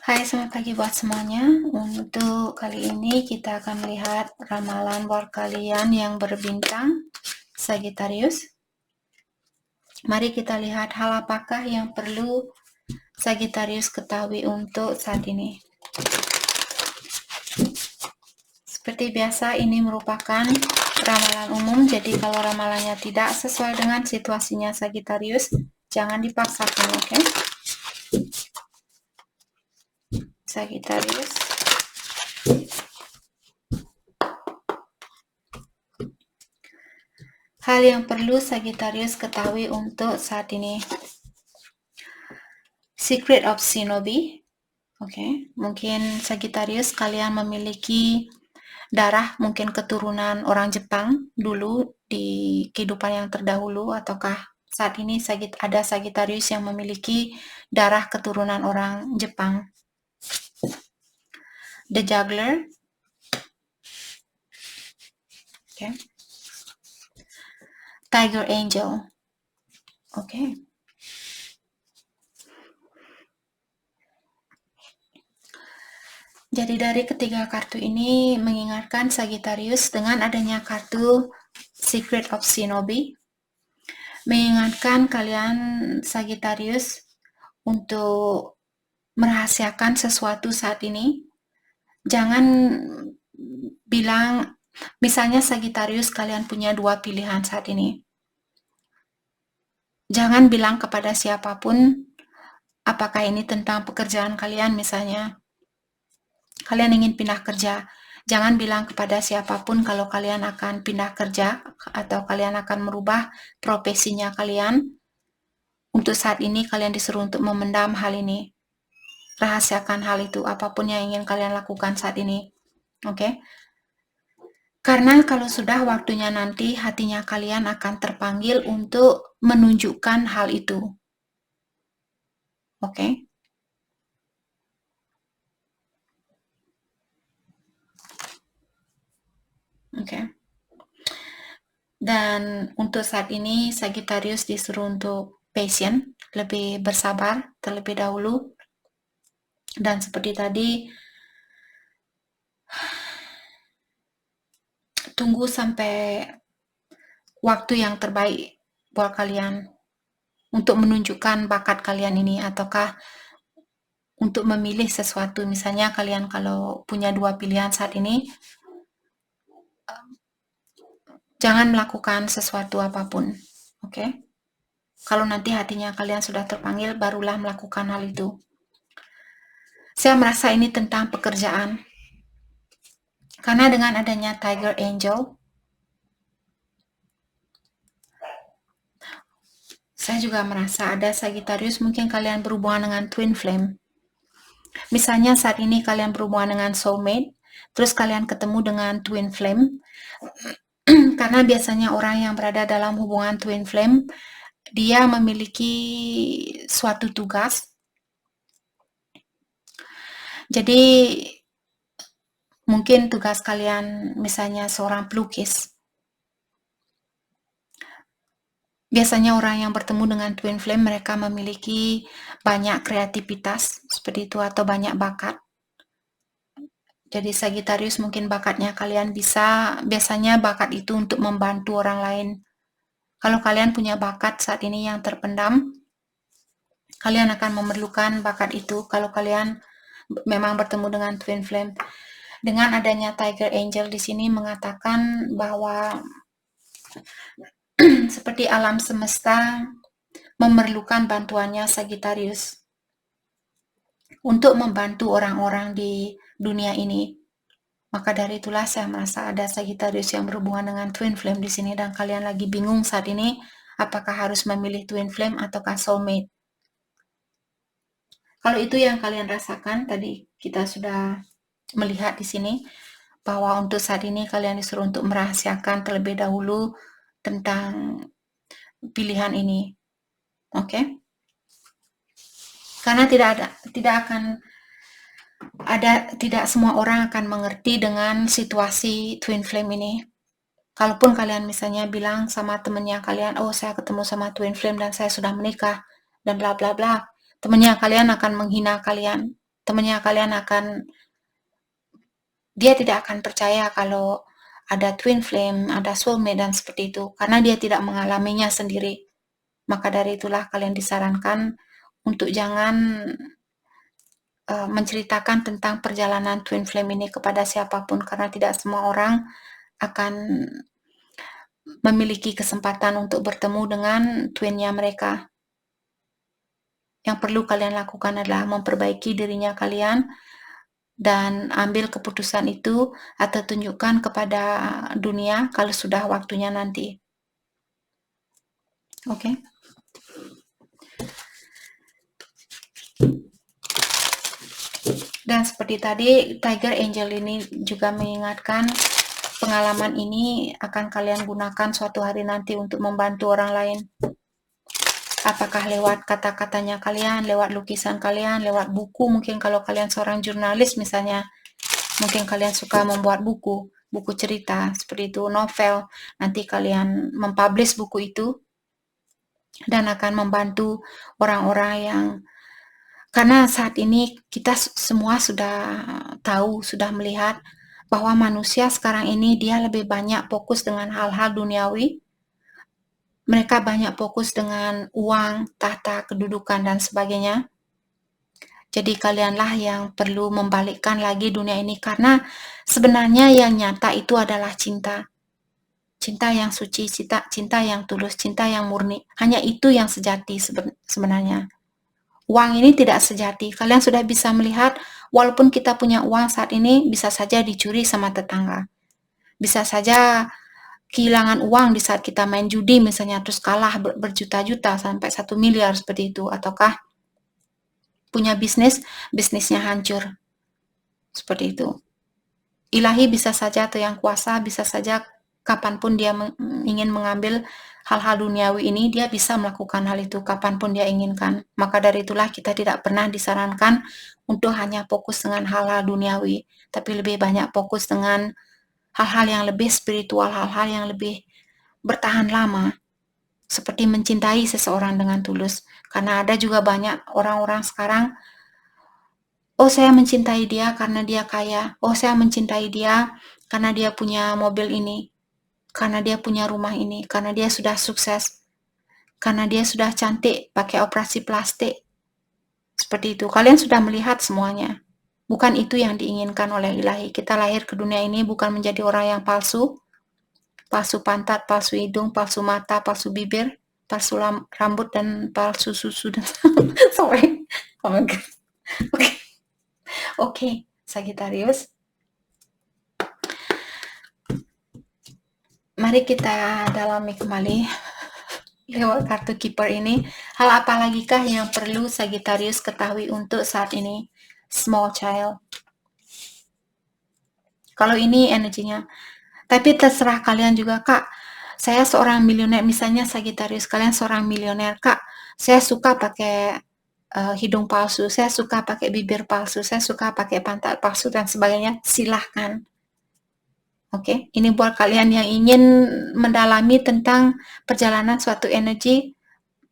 Hai, selamat pagi buat semuanya. Untuk kali ini kita akan melihat ramalan buat kalian yang berbintang Sagittarius. Mari kita lihat hal apakah yang perlu Sagittarius ketahui untuk saat ini. Seperti biasa, ini merupakan ramalan umum, jadi kalau ramalannya tidak sesuai dengan situasinya Sagittarius, jangan dipaksakan, oke? Sagittarius. Hal yang perlu Sagittarius ketahui untuk saat ini. Secret of Shinobi. Oke, mungkin Sagittarius kalian memiliki darah, mungkin keturunan orang Jepang dulu di kehidupan yang terdahulu, ataukah saat ini ada Sagittarius yang memiliki darah keturunan orang Jepang. The Juggler. Oke. Tiger Angel. Oke. Jadi dari ketiga kartu ini mengingatkan Sagittarius dengan adanya kartu Secret of Shinobi, mengingatkan kalian Sagittarius untuk merahasiakan sesuatu saat ini. Jangan bilang, misalnya Sagittarius kalian punya dua pilihan saat ini. Jangan bilang kepada siapapun, apakah ini tentang pekerjaan kalian misalnya. Kalian ingin pindah kerja, jangan bilang kepada siapapun kalau kalian akan pindah kerja atau kalian akan merubah profesinya kalian. Untuk saat ini kalian disuruh untuk memendam hal ini. Rahasiakan hal itu, apapun yang ingin kalian lakukan saat ini. Oke? Karena kalau sudah waktunya nanti, hatinya kalian akan terpanggil untuk menunjukkan hal itu. Oke? Oke. Dan untuk saat ini Sagittarius disuruh untuk patient, lebih bersabar terlebih dahulu. Dan seperti tadi, tunggu sampai waktu yang terbaik buat kalian untuk menunjukkan bakat kalian ini, ataukah untuk memilih sesuatu. Misalnya kalian kalau punya dua pilihan saat ini, jangan melakukan sesuatu apapun, oke? Kalau nanti hatinya kalian sudah terpanggil, barulah melakukan hal itu. Saya merasa ini tentang pekerjaan. Karena dengan adanya Tiger Angel, saya juga merasa ada Sagittarius, mungkin kalian berhubungan dengan Twin Flame. Misalnya saat ini kalian berhubungan dengan soulmate, terus kalian ketemu dengan Twin Flame. Karena biasanya orang yang berada dalam hubungan Twin Flame, dia memiliki suatu tugas. Jadi mungkin tugas kalian misalnya seorang pelukis. Biasanya orang yang bertemu dengan Twin Flame, mereka memiliki banyak kreativitas seperti itu atau banyak bakat. Jadi Sagittarius mungkin bakatnya kalian biasanya bakat itu untuk membantu orang lain. Kalau kalian punya bakat saat ini yang terpendam, kalian akan memerlukan bakat itu kalau kalian memang bertemu dengan Twin Flame. Dengan adanya Tiger Angel di sini mengatakan bahwa seperti alam semesta memerlukan bantuannya Sagittarius untuk membantu orang-orang di dunia ini. Maka dari itulah saya merasa ada Sagittarius yang berhubungan dengan Twin Flame di sini, dan kalian lagi bingung saat ini apakah harus memilih Twin Flame ataukah soulmate. Kalau itu yang kalian rasakan, tadi kita sudah melihat di sini bahwa untuk saat ini kalian disuruh untuk merahasiakan terlebih dahulu tentang pilihan ini. Oke? Karena tidak semua orang akan mengerti dengan situasi Twin Flame ini. Kalaupun kalian misalnya bilang sama temennya kalian, oh saya ketemu sama Twin Flame dan saya sudah menikah, dan bla bla bla, temennya kalian akan menghina kalian. temannya kalian dia tidak akan percaya kalau ada twin flame, ada soulmate dan seperti itu, karena dia tidak mengalaminya sendiri. Maka dari itulah kalian disarankan untuk jangan menceritakan tentang perjalanan twin flame ini kepada siapapun, karena tidak semua orang akan memiliki kesempatan untuk bertemu dengan twinnya mereka. Yang perlu kalian lakukan adalah memperbaiki dirinya kalian dan ambil keputusan itu atau tunjukkan kepada dunia kalau sudah waktunya nanti. Oke. Dan seperti tadi, Tiger Angel ini juga mengingatkan pengalaman ini akan kalian gunakan suatu hari nanti untuk membantu orang lain. Apakah lewat kata-katanya kalian, lewat lukisan kalian, lewat buku, mungkin kalau kalian seorang jurnalis misalnya, mungkin kalian suka membuat buku cerita, seperti itu, novel, nanti kalian mempublish buku itu, dan akan membantu orang-orang yang, karena saat ini kita semua sudah tahu, sudah melihat bahwa manusia sekarang ini dia lebih banyak fokus dengan hal-hal duniawi. Mereka banyak fokus dengan uang, tahta, kedudukan, dan sebagainya. Jadi kalianlah yang perlu membalikkan lagi dunia ini, karena sebenarnya yang nyata itu adalah cinta. Cinta yang suci, cinta yang tulus, cinta yang murni. Hanya itu yang sejati sebenarnya. Uang ini tidak sejati. Kalian sudah bisa melihat, walaupun kita punya uang saat ini, bisa saja dicuri sama tetangga. Bisa saja kehilangan uang di saat kita main judi misalnya, terus kalah berjuta-juta sampai 1 miliar seperti itu. Ataukah punya bisnisnya hancur. Seperti itu. Ilahi bisa saja, atau yang kuasa bisa saja kapanpun dia ingin mengambil hal-hal duniawi ini, dia bisa melakukan hal itu kapanpun dia inginkan. Maka dari itulah kita tidak pernah disarankan untuk hanya fokus dengan hal-hal duniawi, tapi lebih banyak fokus dengan hal-hal yang lebih spiritual, hal-hal yang lebih bertahan lama, seperti mencintai seseorang dengan tulus. Karena ada juga banyak orang-orang sekarang, oh saya mencintai dia karena dia kaya, oh saya mencintai dia karena dia punya mobil ini, karena dia punya rumah ini, karena dia sudah sukses, karena dia sudah cantik pakai operasi plastik. Seperti itu, kalian sudah melihat semuanya. Bukan itu yang diinginkan oleh ilahi. Kita lahir ke dunia ini bukan menjadi orang yang palsu, palsu pantat, palsu hidung, palsu mata, palsu bibir, palsu rambut, dan palsu susu. Sorry. Oh my God. Oke. Oke, Sagittarius. Mari kita dalami kembali lewat kartu Keeper ini. Hal apa lagikah yang perlu Sagittarius ketahui untuk saat ini? Small child. Kalau ini energinya. Tapi terserah kalian juga, Kak. Saya seorang milioner, misalnya Sagittarius, kalian seorang milioner, Kak. Saya suka pakai hidung palsu, saya suka pakai bibir palsu, saya suka pakai pantat palsu, dan sebagainya. Silahkan. Oke, ini buat kalian yang ingin mendalami tentang perjalanan suatu energi,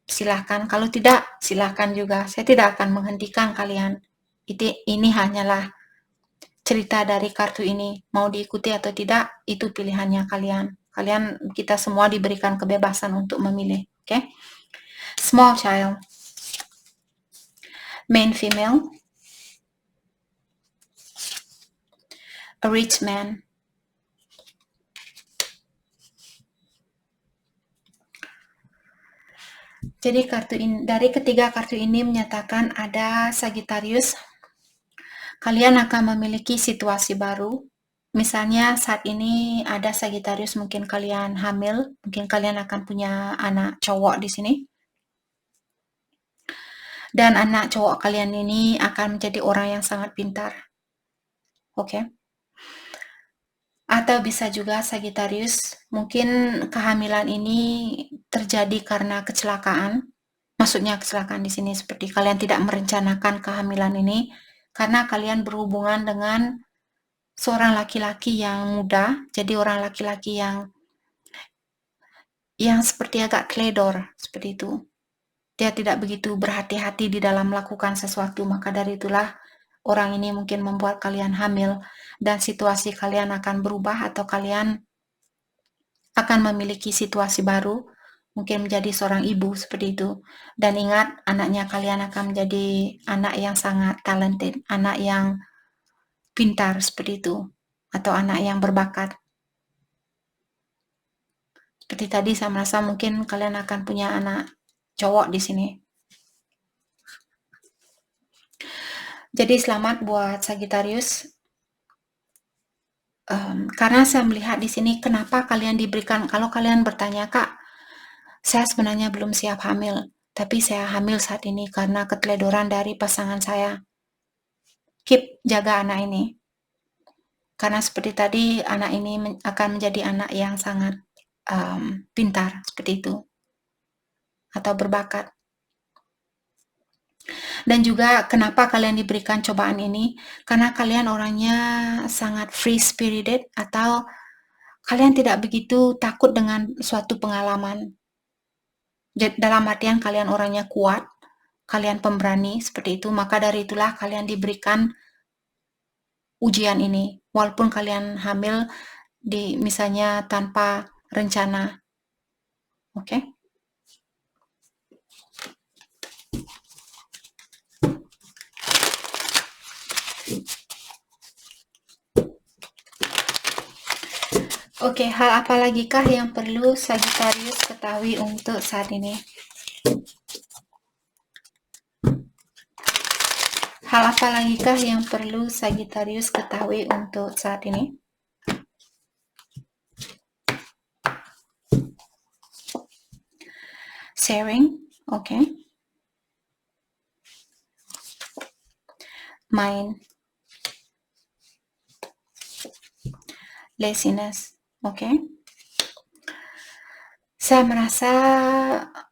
silahkan. Kalau tidak, silahkan juga. Saya tidak akan menghentikan kalian. Ini hanyalah cerita dari kartu ini. Mau diikuti atau tidak, itu pilihannya kalian. Kita semua diberikan kebebasan untuk memilih. Oke? Small child. Main female. A rich man. Jadi dari ketiga kartu ini menyatakan ada Sagittarius, kalian akan memiliki situasi baru. Misalnya saat ini ada Sagittarius, mungkin kalian hamil, mungkin kalian akan punya anak cowok di sini. Dan anak cowok kalian ini akan menjadi orang yang sangat pintar. Oke. Atau bisa juga Sagittarius, mungkin kehamilan ini terjadi karena kecelakaan. Maksudnya kecelakaan di sini seperti kalian tidak merencanakan kehamilan ini karena kalian berhubungan dengan seorang laki-laki yang muda, jadi orang laki-laki yang seperti agak teledor, seperti itu. Dia tidak begitu berhati-hati di dalam melakukan sesuatu, maka dari itulah orang ini mungkin membuat kalian hamil dan situasi kalian akan berubah atau kalian akan memiliki situasi baru, mungkin menjadi seorang ibu seperti itu. Dan ingat, anaknya kalian akan menjadi anak yang sangat talented, anak yang pintar seperti itu, atau anak yang berbakat. Seperti tadi saya merasa mungkin kalian akan punya anak cowok di sini. Jadi selamat buat Sagittarius. Karena saya melihat di sini kenapa kalian diberikan, kalau kalian bertanya, Kak, saya sebenarnya belum siap hamil, tapi saya hamil saat ini karena keteledoran dari pasangan saya. Keep jaga anak ini. Karena seperti tadi, anak ini akan menjadi anak yang sangat pintar, seperti itu. Atau berbakat. Dan juga kenapa kalian diberikan cobaan ini? Karena kalian orangnya sangat free spirited atau kalian tidak begitu takut dengan suatu pengalaman. Dalam artian kalian orangnya kuat, kalian pemberani seperti itu, maka dari itulah kalian diberikan ujian ini. Walaupun kalian hamil di misalnya tanpa rencana. Oke? Oke, hal apa lagi kah yang perlu Sagittarius ketahui untuk saat ini? Hal apa lagi kah yang perlu Sagittarius ketahui untuk saat ini? Sharing, oke. Mind. Laziness, oke. Saya merasa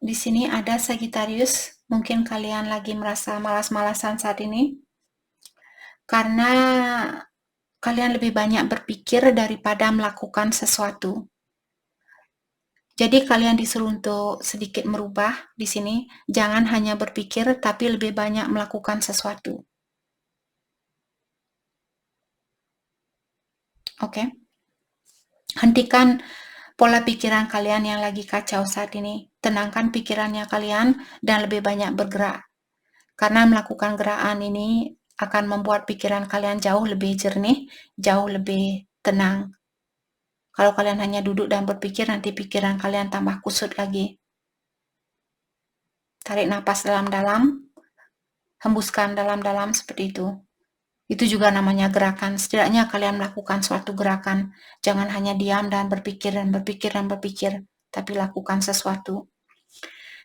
di sini ada Sagittarius, mungkin kalian lagi merasa malas-malasan saat ini, karena kalian lebih banyak berpikir daripada melakukan sesuatu. Jadi kalian disuruh untuk sedikit merubah di sini, jangan hanya berpikir tapi lebih banyak melakukan sesuatu. Oke. Hentikan pola pikiran kalian yang lagi kacau saat ini. Tenangkan pikirannya kalian dan lebih banyak bergerak. Karena melakukan gerakan ini akan membuat pikiran kalian jauh lebih jernih, jauh lebih tenang. Kalau kalian hanya duduk dan berpikir, nanti pikiran kalian tambah kusut lagi. Tarik napas dalam-dalam, hembuskan dalam-dalam seperti itu. Itu juga namanya gerakan. Setidaknya kalian melakukan suatu gerakan. Jangan hanya diam dan berpikir dan berpikir dan berpikir, tapi lakukan sesuatu.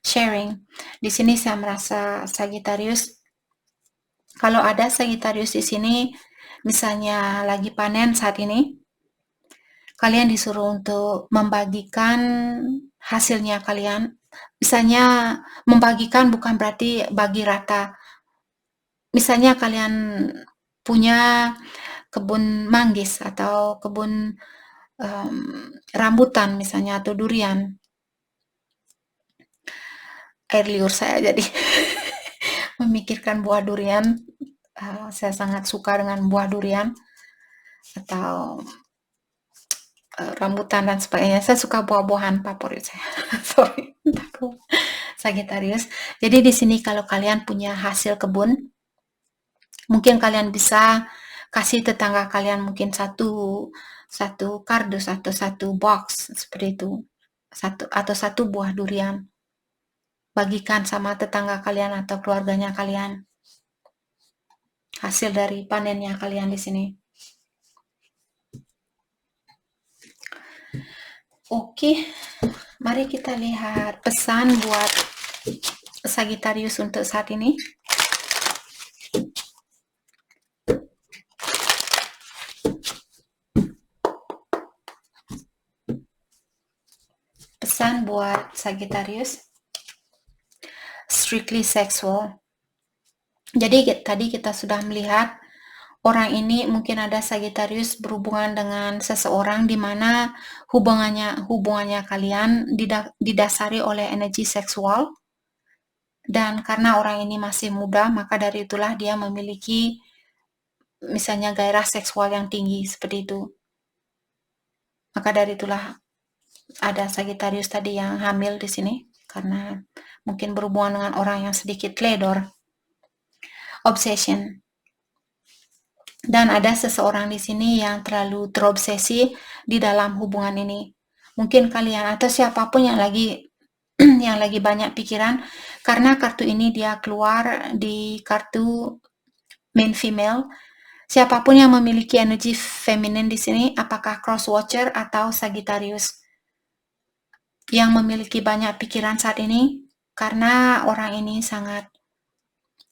Sharing. Di sini saya merasa Sagittarius, kalau ada Sagittarius di sini, misalnya lagi panen saat ini, kalian disuruh untuk membagikan hasilnya kalian. Misalnya membagikan bukan berarti bagi rata. Misalnya kalian punya kebun manggis atau kebun rambutan misalnya atau durian. Air liur saya jadi memikirkan buah durian. Saya sangat suka dengan buah durian atau rambutan dan sebagainya. Saya suka buah-buahan favorit saya. Sorry, Sagittarius. Jadi di sini kalau kalian punya hasil kebun, mungkin kalian bisa kasih tetangga kalian mungkin satu kardus atau satu box seperti itu. Satu buah durian. Bagikan sama tetangga kalian atau keluarganya kalian. Hasil dari panennya kalian di sini. Oke, mari kita lihat pesan buat Sagittarius untuk saat ini. Pesan buat Sagittarius. Strictly sexual. Jadi tadi kita sudah melihat orang ini mungkin ada Sagittarius berhubungan dengan seseorang di mana hubungannya kalian didasari oleh energi seksual, dan karena orang ini masih muda, maka dari itulah dia memiliki misalnya gairah seksual yang tinggi seperti itu. Maka dari itulah ada Sagittarius tadi yang hamil di sini karena mungkin berhubungan dengan orang yang sedikit teledor. Obsession. Dan ada seseorang di sini yang terlalu terobsesi di dalam hubungan ini. Mungkin kalian atau siapapun yang lagi yang lagi banyak pikiran, karena kartu ini dia keluar di kartu main female. Siapapun yang memiliki energi feminin di sini, apakah cross watcher atau Sagittarius yang memiliki banyak pikiran saat ini, karena orang ini sangat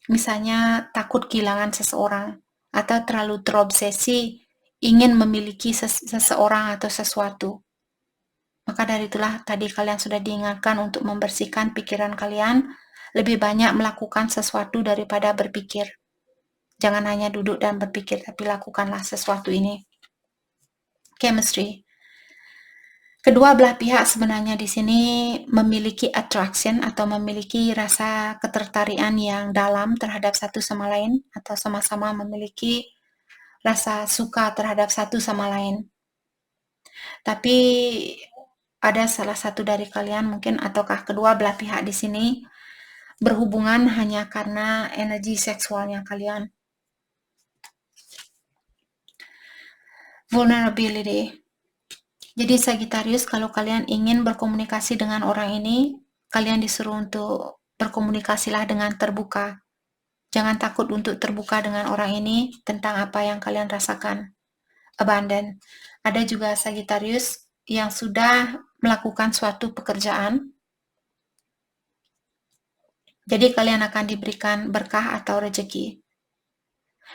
misalnya takut kehilangan seseorang atau terlalu terobsesi ingin memiliki seseorang atau sesuatu. Maka dari itulah tadi kalian sudah diingatkan untuk membersihkan pikiran kalian, lebih banyak melakukan sesuatu daripada berpikir. Jangan hanya duduk dan berpikir, tapi lakukanlah sesuatu ini. Chemistry. Kedua belah pihak sebenarnya di sini memiliki attraction atau memiliki rasa ketertarikan yang dalam terhadap satu sama lain atau sama-sama memiliki rasa suka terhadap satu sama lain. Tapi ada salah satu dari kalian mungkin ataukah kedua belah pihak di sini berhubungan hanya karena energi seksualnya kalian. Vulnerability. Jadi Sagittarius, kalau kalian ingin berkomunikasi dengan orang ini, kalian disuruh untuk berkomunikasilah dengan terbuka. Jangan takut untuk terbuka dengan orang ini tentang apa yang kalian rasakan. Abandon. Ada juga Sagittarius yang sudah melakukan suatu pekerjaan. Jadi kalian akan diberikan berkah atau rezeki.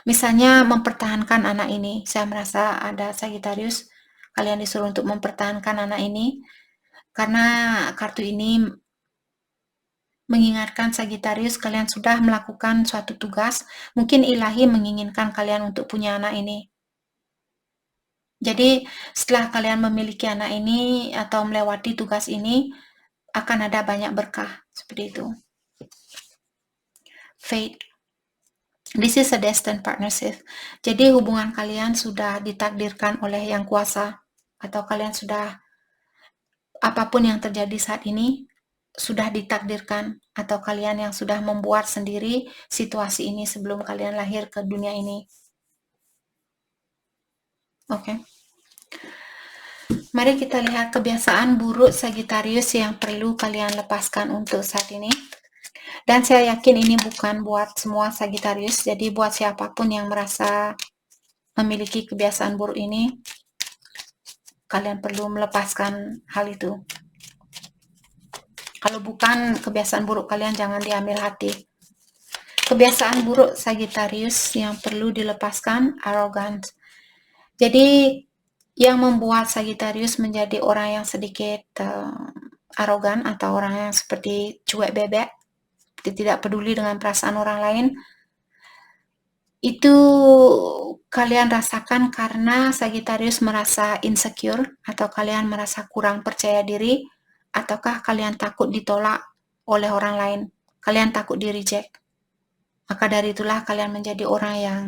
Misalnya mempertahankan anak ini. Saya merasa ada Sagittarius, kalian disuruh untuk mempertahankan anak ini karena kartu ini mengingatkan Sagittarius kalian sudah melakukan suatu tugas, mungkin ilahi menginginkan kalian untuk punya anak ini. Jadi setelah kalian memiliki anak ini atau melewati tugas ini, akan ada banyak berkah seperti itu. Fate. This is a destined partnership. Jadi hubungan kalian sudah ditakdirkan oleh Yang Kuasa, atau kalian sudah apapun yang terjadi saat ini sudah ditakdirkan, atau kalian yang sudah membuat sendiri situasi ini sebelum kalian lahir ke dunia ini. Oke. Mari kita lihat kebiasaan buruk Sagittarius yang perlu kalian lepaskan untuk saat ini. Dan saya yakin ini bukan buat semua Sagittarius, jadi buat siapapun yang merasa memiliki kebiasaan buruk ini, kalian perlu melepaskan hal itu. Kalau bukan kebiasaan buruk kalian, jangan diambil hati. Kebiasaan buruk Sagittarius yang perlu dilepaskan, arrogance. Jadi yang membuat Sagittarius menjadi orang yang sedikit arogan atau orang yang seperti cuek bebek, tidak peduli dengan perasaan orang lain, itu kalian rasakan karena Sagittarius merasa insecure atau kalian merasa kurang percaya diri, ataukah kalian takut ditolak oleh orang lain, kalian takut di reject. Maka dari itulah kalian menjadi orang yang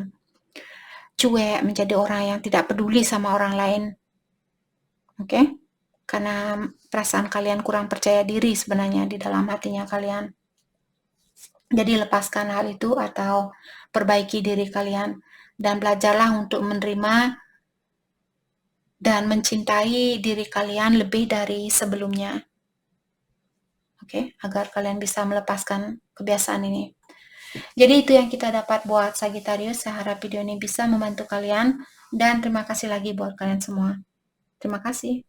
cuek, menjadi orang yang tidak peduli sama orang lain. Oke? Karena perasaan kalian kurang percaya diri sebenarnya di dalam hatinya kalian. Jadi lepaskan hal itu atau perbaiki diri kalian dan belajarlah untuk menerima dan mencintai diri kalian lebih dari sebelumnya. Oke, agar kalian bisa melepaskan kebiasaan ini. Jadi itu yang kita dapat buat Sagittarius. Saya harap video ini bisa membantu kalian dan terima kasih lagi buat kalian semua. Terima kasih.